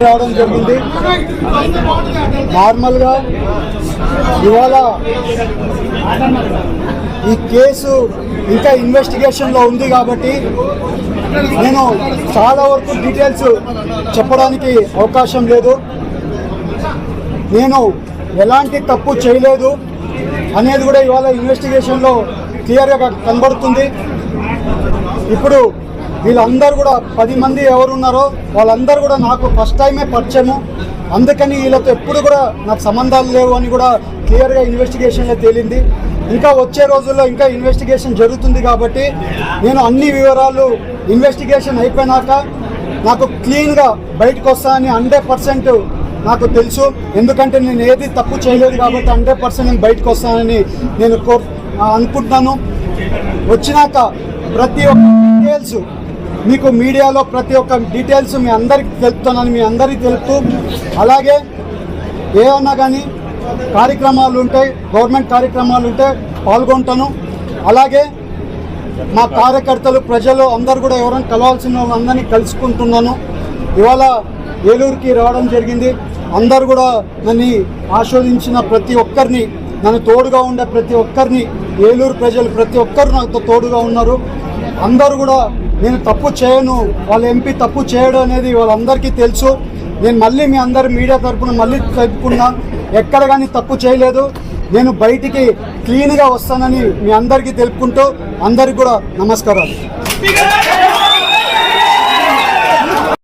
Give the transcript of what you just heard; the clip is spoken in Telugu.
రావడం జరిగింది. నార్మల్గా ఇవాళ ఈ కేసు ఇంకా ఇన్వెస్టిగేషన్లో ఉంది కాబట్టి నేను చాలా వరకు డీటెయిల్స్ చెప్పడానికి అవకాశం లేదు. నేను ఎలాంటి తప్పు చేయలేదు అనేది కూడా ఇవాళ ఇన్వెస్టిగేషన్లో క్లియర్గా కనబడుతుంది. ఇప్పుడు వీళ్ళందరూ కూడా 10 మంది ఎవరున్నారో వాళ్ళందరూ కూడా నాకు ఫస్ట్ టైమే పరిచయము. అందుకని వీళ్ళతో ఎప్పుడు కూడా నాకు సంబంధాలు లేవు అని కూడా క్లియర్గా ఇన్వెస్టిగేషన్లో తేలింది. ఇంకా వచ్చే రోజుల్లో ఇంకా ఇన్వెస్టిగేషన్ జరుగుతుంది కాబట్టి నేను అన్ని వివరాలు ఇన్వెస్టిగేషన్ అయిపోయినాక నాకు క్లీన్గా బయటకు వస్తానని 100% నాకు తెలుసు. ఎందుకంటే నేను ఏది తప్పు చేయలేదు కాబట్టి 100% నేను బయటకు వస్తానని నేను అనుకుంటున్నాను. వచ్చినాక ప్రతి ఒక్క డీటెయిల్స్ మీకు మీడియాలో ప్రతి ఒక్క డీటెయిల్స్ మీ అందరికీ తెలుపుతానని మీ అందరికీ తెలుపుతూ, అలాగే ఏమన్నా కానీ కార్యక్రమాలు ఉంటాయి, గవర్నమెంట్ కార్యక్రమాలు ఉంటే పాల్గొంటాను. అలాగే మా కార్యకర్తలు ప్రజలు అందరూ కూడా ఎవరైనా కలవాల్సిన వాళ్ళందరినీ కలుసుకుంటున్నాను. ఇవాళ ఏలూరుకి రావడం జరిగింది. అందరూ కూడా నన్ను ఆస్వాదించిన ప్రతి ఒక్కరిని, నన్ను తోడుగా ఉండే ప్రతి ఒక్కరిని, ఏలూరు ప్రజలు ప్రతి ఒక్కరు నాతో తోడుగా ఉన్నారు. అందరూ కూడా నేను తప్పు చేయను, వాళ్ళ ఎంపీ తప్పు చేయడం అనేది వాళ్ళందరికీ తెలుసు. నేను మళ్ళీ మీ అందరు మీడియా తరఫున మళ్ళీ చెప్పుకున్నా, ఎక్కడ కానీ తప్పు చేయలేదు. నేను బయటికి క్లీన్గా వస్తానని మీ అందరికీ తెలుపుకుంటూ అందరికీ కూడా నమస్కారాలు.